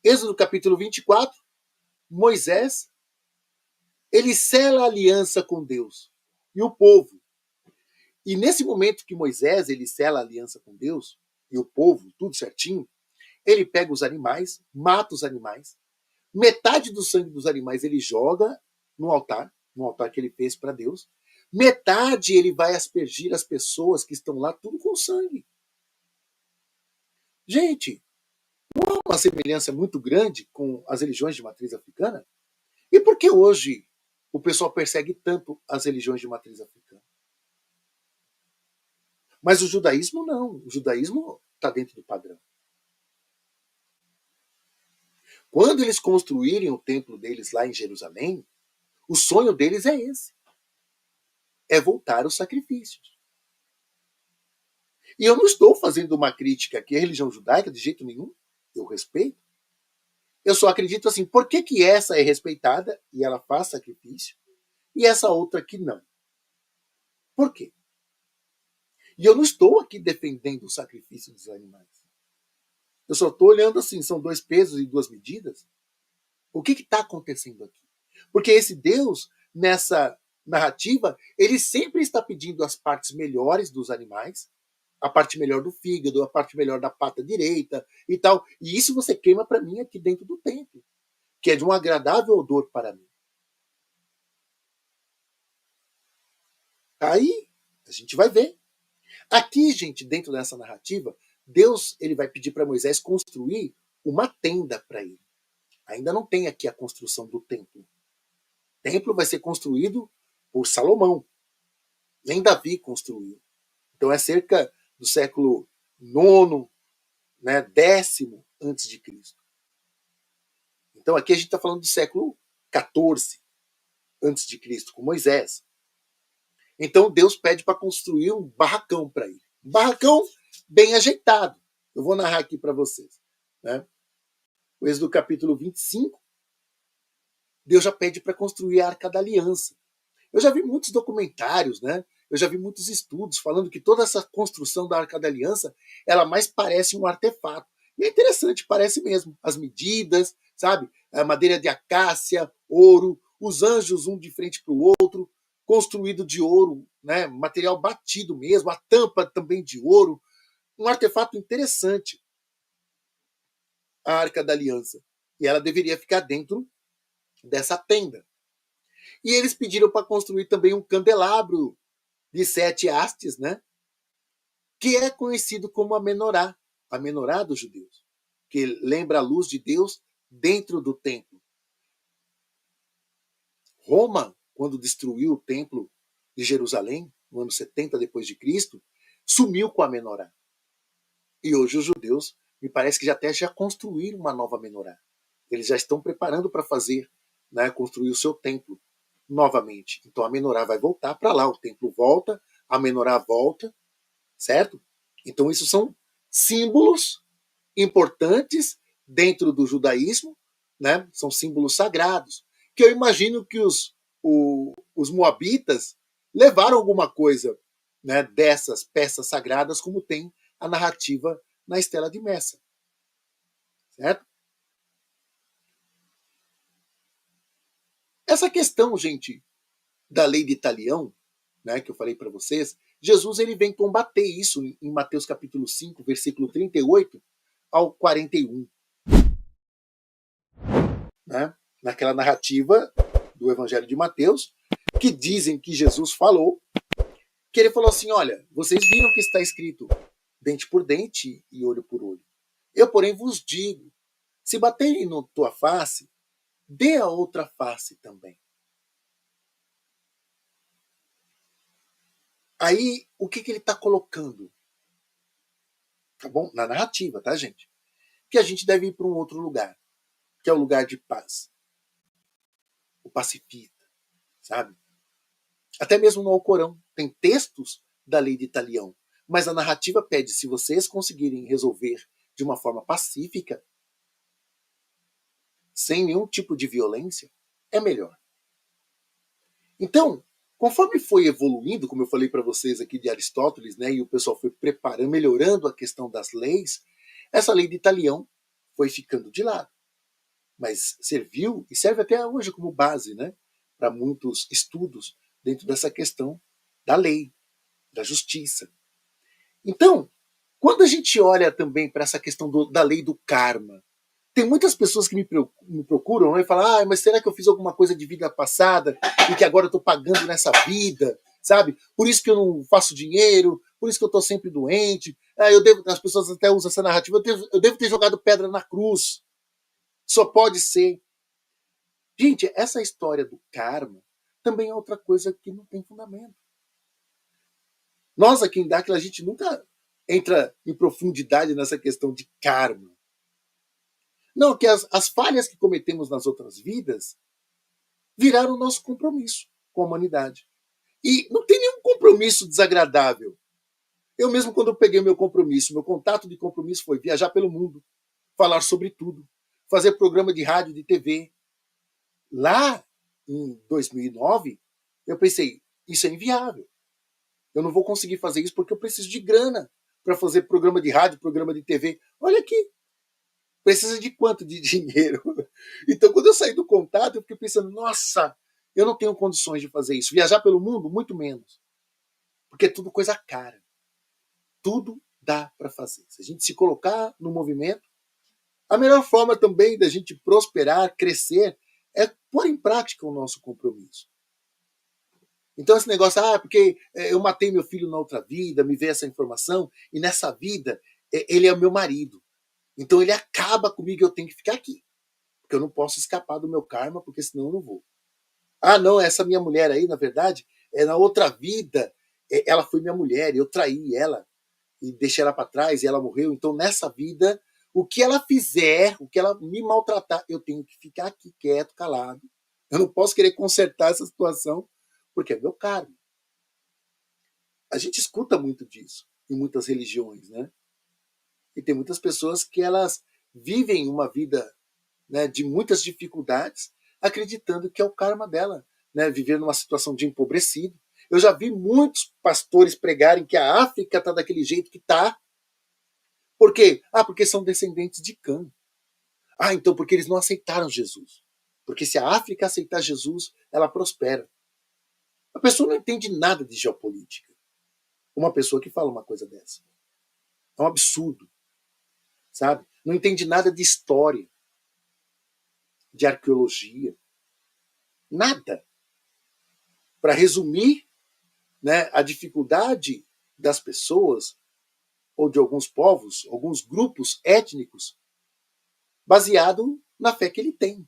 Êxodo capítulo 24, Moisés, ele sela a aliança com Deus e o povo. E nesse momento que Moisés ele sela a aliança com Deus e o povo, tudo certinho, ele pega os animais, mata os animais, metade do sangue dos animais ele joga no altar que ele fez para Deus, metade ele vai aspergir as pessoas que estão lá, tudo com sangue. Gente, não há uma semelhança muito grande com as religiões de matriz africana? E por que hoje o pessoal persegue tanto as religiões de matriz africana? Mas o judaísmo não. O judaísmo está dentro do padrão. Quando eles construírem o templo deles lá em Jerusalém, o sonho deles é esse. É voltar aos sacrifícios. E eu não estou fazendo uma crítica aqui à religião judaica de jeito nenhum. Eu respeito. Eu só acredito assim, por que essa é respeitada e ela faz sacrifício e essa outra que não? Por quê? E eu não estou aqui defendendo o sacrifício dos animais. Eu só estou olhando assim, são 2 pesos e 2 medidas. O que está acontecendo aqui? Porque esse Deus, nessa narrativa, ele sempre está pedindo as partes melhores dos animais, a parte melhor do fígado, a parte melhor da pata direita e tal. E isso você queima para mim aqui dentro do templo, que é de um agradável odor para mim. Aí a gente vai ver. Aqui, gente, dentro dessa narrativa, Deus ele vai pedir para Moisés construir uma tenda para ele. Ainda não tem aqui a construção do templo. O templo vai ser construído por Salomão. Nem Davi construiu. Então é cerca do século IX, né, 10º antes de Cristo. Então aqui a gente está falando do século XIV antes de Cristo, com Moisés. Então Deus pede para construir um barracão para ele. Um barracão bem ajeitado. Eu vou narrar aqui para vocês. Né? O Êxodo capítulo 25, Deus já pede para construir a Arca da Aliança. Eu já vi muitos documentários, né? Eu já vi muitos estudos falando que toda essa construção da Arca da Aliança, ela mais parece um artefato. E é interessante, parece mesmo. As medidas, sabe? A madeira de acácia, ouro, os anjos um de frente para o outro, construído de ouro, né? Material batido mesmo, a tampa também de ouro. Um artefato interessante, a Arca da Aliança. E ela deveria ficar dentro dessa tenda. E eles pediram para construir também um candelabro de 7 hastes, né? Que é conhecido como a menorá dos judeus, que lembra a luz de Deus dentro do templo. Roma, quando destruiu o templo de Jerusalém, no ano 70 depois de Cristo, sumiu com a menorá. E hoje os judeus, me parece que já construíram uma nova menorá. Eles já estão preparando para fazer, né, construir o seu templo novamente. Então a menorá vai voltar para lá, o templo volta, a menorá volta, certo? Então isso são símbolos importantes dentro do judaísmo, né? São símbolos sagrados, que eu imagino que os moabitas levaram alguma coisa, né, dessas peças sagradas, como tem a narrativa na Estela de Messa, certo? Essa questão, gente, da lei de Talião, né, que eu falei para vocês, Jesus ele vem combater isso em Mateus capítulo 5, versículo 38 ao 41. Né? Naquela narrativa do Evangelho de Mateus, que dizem que Jesus falou, que ele falou assim, olha, vocês viram que está escrito dente por dente e olho por olho. Eu, porém, vos digo, se baterem na tua face, dê a outra face também. Aí, o que ele está colocando? Tá bom? Na narrativa, tá, gente? Que a gente deve ir para um outro lugar, que é o lugar de paz. O pacifista, sabe? Até mesmo no Alcorão tem textos da lei de Talião, mas a narrativa pede, se vocês conseguirem resolver de uma forma pacífica, sem nenhum tipo de violência, é melhor. Então, conforme foi evoluindo, como eu falei para vocês aqui de Aristóteles, né, e o pessoal foi preparando, melhorando a questão das leis, essa lei de Talião foi ficando de lado. mas serviu e serve até hoje como base, né, para muitos estudos dentro dessa questão da lei, da justiça. Então, quando a gente olha também para essa questão da lei do karma, tem muitas pessoas que me procuram, né, e falam, mas será que eu fiz alguma coisa de vida passada e que agora eu estou pagando nessa vida, sabe? Por isso que eu não faço dinheiro, por isso que eu estou sempre doente. As pessoas até usam essa narrativa, eu devo ter jogado pedra na cruz. Só pode ser. Gente, essa história do karma também é outra coisa que não tem fundamento. Nós aqui em Dáquila, a gente nunca entra em profundidade nessa questão de karma. Não, que as falhas que cometemos nas outras vidas viraram o nosso compromisso com a humanidade. E não tem nenhum compromisso desagradável. Eu mesmo, quando eu peguei meu compromisso, meu contato de compromisso foi viajar pelo mundo, falar sobre tudo, fazer programa de rádio, de TV. Lá, em 2009, eu pensei, isso é inviável. Eu não vou conseguir fazer isso porque eu preciso de grana para fazer programa de rádio, programa de TV. Olha aqui, precisa de quanto de dinheiro? Então, quando eu saí do contato, eu fiquei pensando, nossa, eu não tenho condições de fazer isso. Viajar pelo mundo, muito menos. Porque é tudo coisa cara. Tudo dá para fazer. Se a gente se colocar no movimento, a melhor forma também da gente prosperar, crescer, é pôr em prática o nosso compromisso. Então esse negócio, porque eu matei meu filho na outra vida, me veio essa informação, e nessa vida ele é o meu marido. Então ele acaba comigo e eu tenho que ficar aqui. Porque eu não posso escapar do meu karma, porque senão eu não vou. Não, essa minha mulher aí, na verdade, na outra vida, ela foi minha mulher, e eu traí ela, e deixei ela para trás, e ela morreu. Então nessa vida, o que ela fizer, o que ela me maltratar, eu tenho que ficar aqui quieto, calado. Eu não posso querer consertar essa situação, porque é meu karma. A gente escuta muito disso em muitas religiões, né? E tem muitas pessoas que elas vivem uma vida, né, de muitas dificuldades, acreditando que é o karma dela, né, viver numa situação de empobrecido. Eu já vi muitos pastores pregarem que a África está daquele jeito que está. Por quê? Porque são descendentes de Cã. Então porque eles não aceitaram Jesus. Porque se a África aceitar Jesus, ela prospera. A pessoa não entende nada de geopolítica. Uma pessoa que fala uma coisa dessa. É um absurdo. Sabe? Não entende nada de história, de arqueologia. Nada. Para resumir, né, a dificuldade das pessoas, ou de alguns povos, alguns grupos étnicos, baseado na fé que ele tem.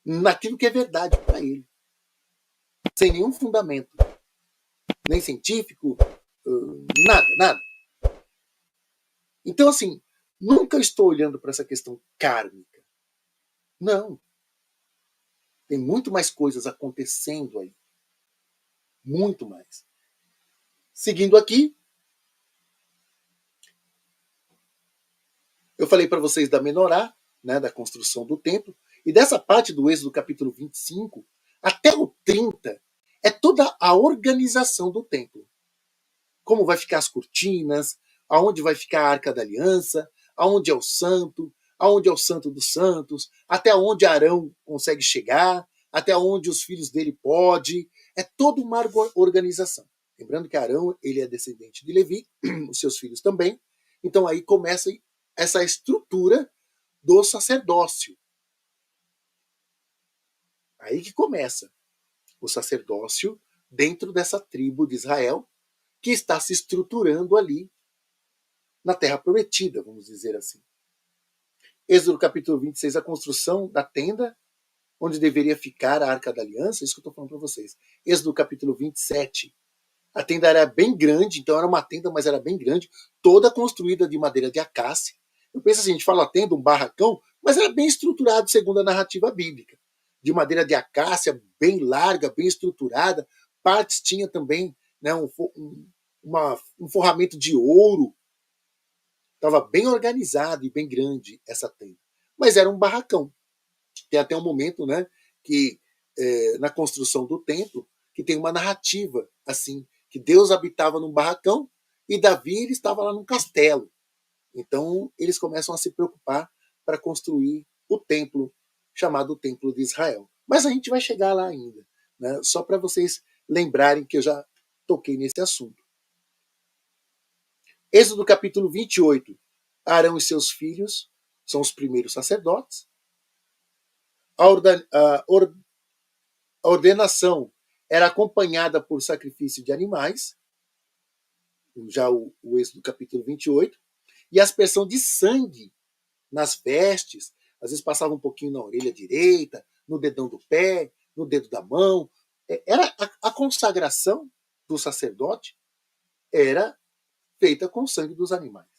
Naquilo que é verdade para ele. Sem nenhum fundamento. Nem científico, nada. Então, assim, nunca estou olhando para essa questão kármica. Não. Tem muito mais coisas acontecendo aí. Muito mais. Seguindo aqui, eu falei para vocês da menorá, né, da construção do templo, e dessa parte do Êxodo capítulo 25 até o 30 é toda a organização do templo. Como vai ficar as cortinas, aonde vai ficar a Arca da Aliança, aonde é o santo, aonde é o santo dos santos, até onde Arão consegue chegar, até onde os filhos dele podem. É toda uma organização. Lembrando que Arão ele é descendente de Levi, os seus filhos também. Então aí começa essa estrutura do sacerdócio. Aí que começa o sacerdócio dentro dessa tribo de Israel que está se estruturando ali na Terra Prometida, vamos dizer assim. Êxodo capítulo 26, a construção da tenda onde deveria ficar a Arca da Aliança, isso que eu estou falando para vocês. Êxodo capítulo 27, a tenda era bem grande, então era uma tenda, mas era bem grande, toda construída de madeira de acácia. Eu penso assim, a gente fala tenda, um barracão, mas era bem estruturado segundo a narrativa bíblica. De madeira de acácia, bem larga, bem estruturada. Partes tinha também, né, um forramento de ouro. Estava bem organizado e bem grande essa tenda. Mas era um barracão. Tem até um momento, né, que na construção do templo, que tem uma narrativa assim, que Deus habitava num barracão e Davi ele estava lá num castelo. Então, eles começam a se preocupar para construir o templo, chamado Templo de Israel. Mas a gente vai chegar lá ainda, né? Só para vocês lembrarem que eu já toquei nesse assunto. Êxodo capítulo 28. Arão e seus filhos são os primeiros sacerdotes. A ordenação era acompanhada por sacrifício de animais, já o Êxodo capítulo 28, e a aspersão de sangue nas vestes, às vezes passava um pouquinho na orelha direita, no dedão do pé, no dedo da mão. Era a consagração do sacerdote era feita com o sangue dos animais.